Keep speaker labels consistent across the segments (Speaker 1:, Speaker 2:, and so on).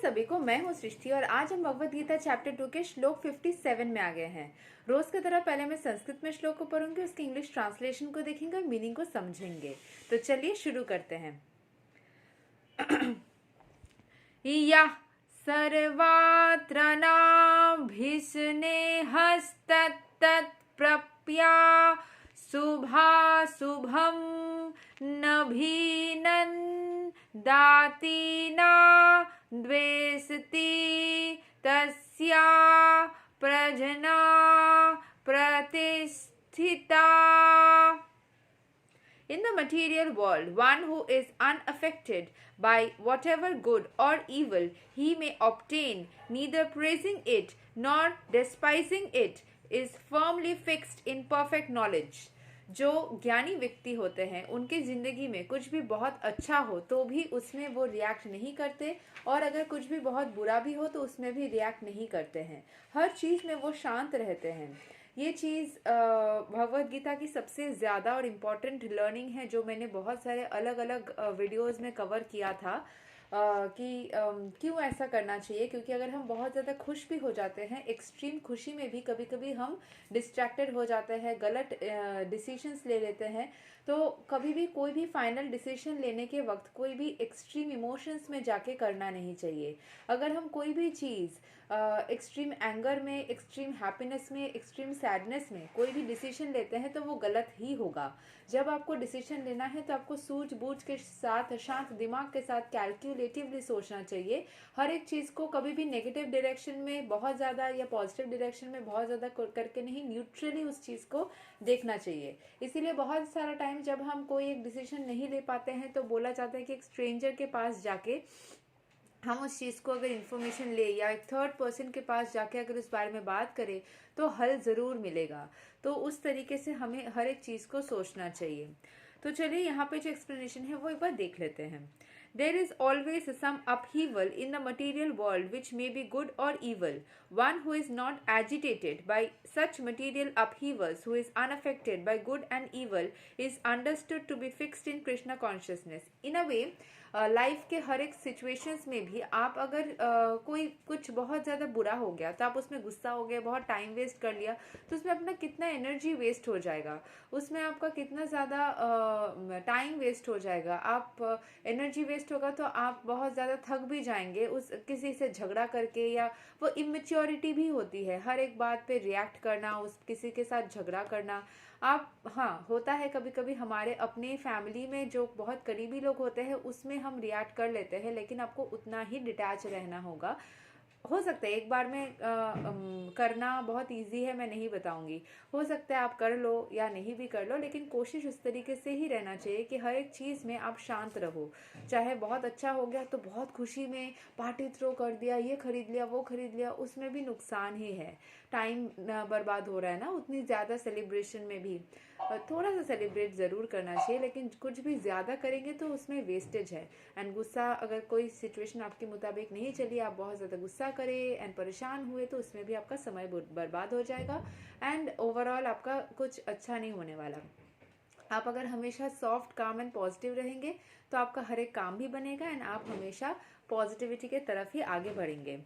Speaker 1: सभी को, मैं हूँ सृष्टि और आज हम भगवत गीता चैप्टर 2 के श्लोक 57 में आ गए हैं। रोज की तरह पहले मैं संस्कृत में श्लोक को पढ़ूंगी, उसके इंग्लिश ट्रांसलेशन को देखेंगे और मीनिंग को समझेंगे। तो चलिए शुरू करते हैं। यः सर्वात्र नाभिस्नेहस्तत्तत्प्रप्या शुभाशुभं नभिनन्दाति न द्वेषति तस्या प्रजना प्रतिष्ठिता। In the material world, one who is unaffected by whatever good or evil he may obtain, neither praising it nor despising it, is firmly fixed in perfect knowledge. जो ज्ञानी व्यक्ति होते हैं उनकी ज़िंदगी में कुछ भी बहुत अच्छा हो तो भी उसमें वो रिएक्ट नहीं करते, और अगर कुछ भी बहुत बुरा भी हो तो उसमें भी रिएक्ट नहीं करते हैं। हर चीज़ में वो शांत रहते हैं। ये चीज़ भगवद गीता की सबसे ज़्यादा और इम्पॉर्टेंट लर्निंग है, जो मैंने बहुत सारे अलग अलग वीडियोस में कवर किया था कि क्यों ऐसा करना चाहिए। क्योंकि अगर हम बहुत ज़्यादा खुश भी हो जाते हैं, एक्सट्रीम खुशी में भी कभी कभी हम डिस्ट्रैक्टेड हो जाते हैं, गलत डिसीजंस ले लेते हैं। तो कभी भी कोई भी फाइनल डिसीजन लेने के वक्त कोई भी एक्सट्रीम इमोशंस में जाके करना नहीं चाहिए। अगर हम कोई भी चीज़ एक्सट्रीम एंगर में, एक्सट्रीम हैप्पीनेस में, एक्सट्रीम सैडनेस में कोई भी डिसीजन लेते हैं तो वो गलत ही होगा। जब आपको डिसीजन लेना है तो आपको सूझबूझ के साथ, शांत दिमाग के साथ कैलकुलेटिवली सोचना चाहिए। हर एक चीज़ को कभी भी नेगेटिव डायरेक्शन में बहुत ज़्यादा या पॉजिटिव डायरेक्शन में बहुत ज़्यादा करके नहीं, न्यूट्रली उस चीज़ को देखना चाहिए। इसीलिए बहुत सारा टाइम जब हम कोई एक डिसीजन नहीं ले पाते हैं तो बोला जाता है कि एक स्ट्रेंजर के पास जाके हम उस चीज़ को अगर इन्फॉर्मेशन ले या एक थर्ड पर्सन के पास जाके अगर उस बारे में बात करें तो हल ज़रूर मिलेगा। तो उस तरीके से हमें हर एक चीज़ को सोचना चाहिए। तो चलिए यहाँ पे जो एक्सप्लेनेशन है वो एक बार देख लेते हैं। There is always some upheaval in the material world which may be good or evil. One who is not agitated by such material upheavals, who is unaffected by good and evil, is understood to be fixed in Krishna consciousness. In a way, life के हर एक situations में भी आप अगर कोई कुछ बहुत ज़्यादा बुरा हो गया तो आप उसमें गुस्सा हो गया, बहुत टाइम वेस्ट कर लिया, तो उसमें अपना कितना एनर्जी वेस्ट हो जाएगा, उसमें आपका कितना ज़्यादा टाइम वेस्ट हो जाएगा। आप एनर्जी वेस्ट होगा तो आप बहुत ज़्यादा थक भी जाएंगे उस किसी से झगड़ा करके, या वो इमेच्योरिटी भी होती है हर एक बात पे रिएक्ट करना, उस किसी के साथ झगड़ा करना। आप हाँ, होता है कभी कभी हमारे अपने फैमिली में जो बहुत करीबी लोग होते हैं उसमें हम रिएक्ट कर लेते हैं, लेकिन आपको उतना ही डिटैच रहना होगा। हो सकता है एक बार में करना बहुत इजी है, मैं नहीं बताऊंगी, हो सकता है आप कर लो या नहीं भी कर लो, लेकिन कोशिश उस तरीके से ही रहना चाहिए कि हर एक चीज़ में आप शांत रहो। चाहे बहुत अच्छा हो गया तो बहुत खुशी में पार्टी थ्रो कर दिया, ये खरीद लिया, वो खरीद लिया, उसमें भी नुकसान ही है, टाइम बर्बाद हो रहा है ना। उतनी ज़्यादा सेलिब्रेशन में भी थोड़ा सा सेलिब्रेट ज़रूर करना चाहिए, लेकिन कुछ भी ज़्यादा करेंगे तो उसमें वेस्टेज है। एंड गुस्सा, अगर कोई सिचुएशन आपके मुताबिक नहीं चली, आप बहुत ज़्यादा गुस्सा करें एंड परेशान हुए तो उसमें भी आपका समय बर्बाद हो जाएगा एंड ओवरऑल आपका कुछ अच्छा नहीं होने वाला। आप अगर हमेशा सॉफ्ट, काम एंड पॉजिटिव रहेंगे तो आपका हर एक काम भी बनेगा एंड आप हमेशा पॉजिटिविटी के तरफ ही आगे बढ़ेंगे।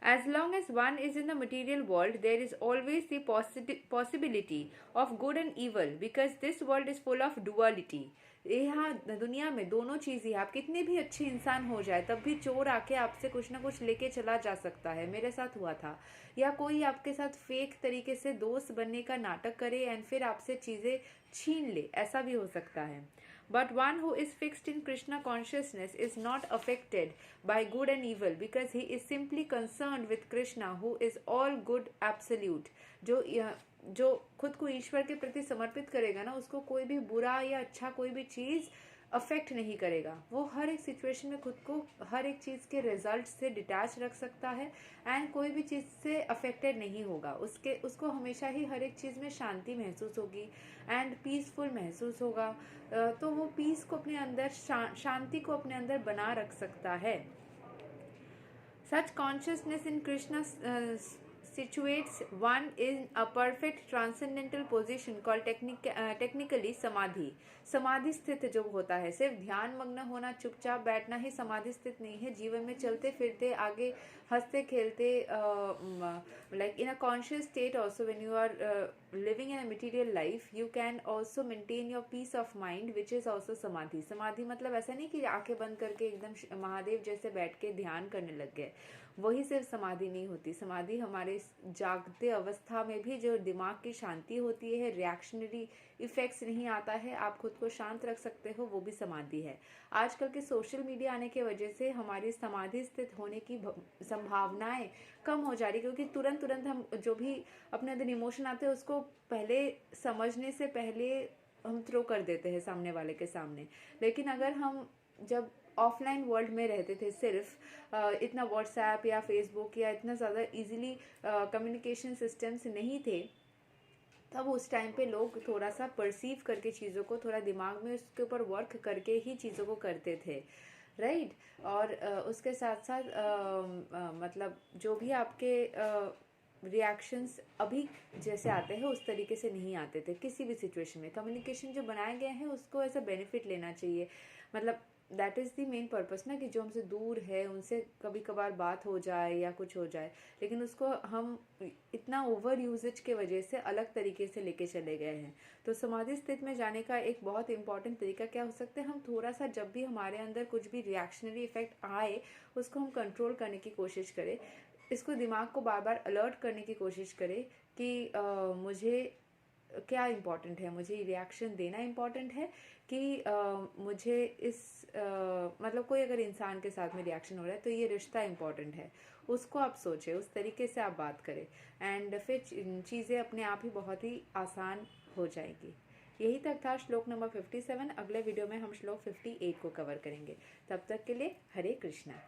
Speaker 1: As long as one is in the material world, there is always the possibility of good and evil, because this world is full of duality. यहाँ दुनिया में दोनों चीज़ ही, आप कितने भी अच्छे इंसान हो जाए तब भी चोर आके आपसे कुछ ना कुछ लेके चला जा सकता है। मेरे साथ हुआ था। या कोई आपके साथ फेक तरीके से दोस्त बनने का नाटक करे एंड फिर आपसे चीज़ें छीन ले, ऐसा भी हो सकता है। But one who is fixed in Krishna consciousness is not affected by good and evil, because he is simply concerned with Krishna, who is all good absolute. जो खुद को ईश्वर के प्रति समर्पित करेगा ना, उसको कोई भी बुरा या अच्छा कोई भी चीज़ अफेक्ट नहीं करेगा। वो हर एक सिचुएशन में खुद को हर एक चीज़ के रिजल्ट से डिटैच रख सकता है एंड कोई भी चीज़ से अफेक्टेड नहीं होगा। उसको हमेशा ही हर एक चीज़ में शांति महसूस होगी एंड पीसफुल महसूस होगा। तो वो पीस को अपने अंदर, शांति को अपने अंदर बना रख सकता है। Such consciousness in Krishna situates one in a perfect transcendental position called technically samadhi. समाधि स्थित जो होता है, सिर्फ ध्यान मग्न होना, चुपचाप बैठना ही समाधि स्थित नहीं है. जीवन में चलते फिरते आगे हंसते खेलते, like in a conscious state also, when you are living in a material life, you can also maintain your peace of mind, which is also samadhi. समाधि मतलब ऐसा नहीं कि आंखें बंद करके एकदम महादेव जैसे बैठ के ध्यान करने लग गए, वही सिर्फ समाधि नहीं होती. समाधि हमारे जागते अवस्था में भी जो दिमाग की शांति होती है, रिएक्शनरी इफेक्ट्स नहीं आता है, आप खुद को शांत रख सकते हो, वो भी समाधि है. आजकल के सोशल मीडिया आने की वजह से हमारी समाधि स्थित होने की संभावनाएं कम हो जा रही, क्योंकि तुरंत हम जो भी अपने अंदर इमोशन आते हैं उसको पहले समझने से पहले हम थ्रो कर देते हैं सामने वाले के सामने. लेकिन अगर हम जब ऑफलाइन वर्ल्ड में रहते थे, सिर्फ इतना व्हाट्सएप या फेसबुक या इतना ज़्यादा इजीली कम्युनिकेशन सिस्टम्स नहीं थे, तब उस टाइम पे लोग थोड़ा सा परसीव करके चीज़ों को, थोड़ा दिमाग में उसके ऊपर वर्क करके ही चीज़ों को करते थे, राइट. और उसके साथ साथ मतलब जो भी आपके रिएक्शंस अभी जैसे आते हैं उस तरीके से नहीं आते थे किसी भी सिचुएशन में. कम्युनिकेशन जो बनाए गए हैं उसको ऐसा बेनिफिट लेना चाहिए, मतलब that is the main purpose ना, कि जो हमसे दूर है उनसे कभी कभार बात हो जाए या कुछ हो जाए, लेकिन उसको हम इतना ओवर यूजेज के वजह से अलग तरीके से लेके चले गए हैं. तो समाधि स्थिति में जाने का एक बहुत इंपॉर्टेंट तरीका क्या हो सकता है, हम थोड़ा सा जब भी हमारे अंदर कुछ भी रिएक्शनरी इफेक्ट आए उसको हम कंट्रोल करने की कोशिश करें. इसको दिमाग को बार बार अलर्ट करने की कोशिश करें कि मुझे क्या इम्पोर्टेंट है, मुझे रिएक्शन देना इम्पोर्टेंट है कि मुझे इस मतलब कोई अगर इंसान के साथ में रिएक्शन हो रहा है तो ये रिश्ता इम्पोर्टेंट है, उसको आप सोचें, उस तरीके से आप बात करें, एंड फिर चीज़ें अपने आप ही बहुत ही आसान हो जाएगी. यही तक था श्लोक नंबर 57. अगले वीडियो में हम श्लोक 58 को कवर करेंगे. तब तक के लिए हरे कृष्णा.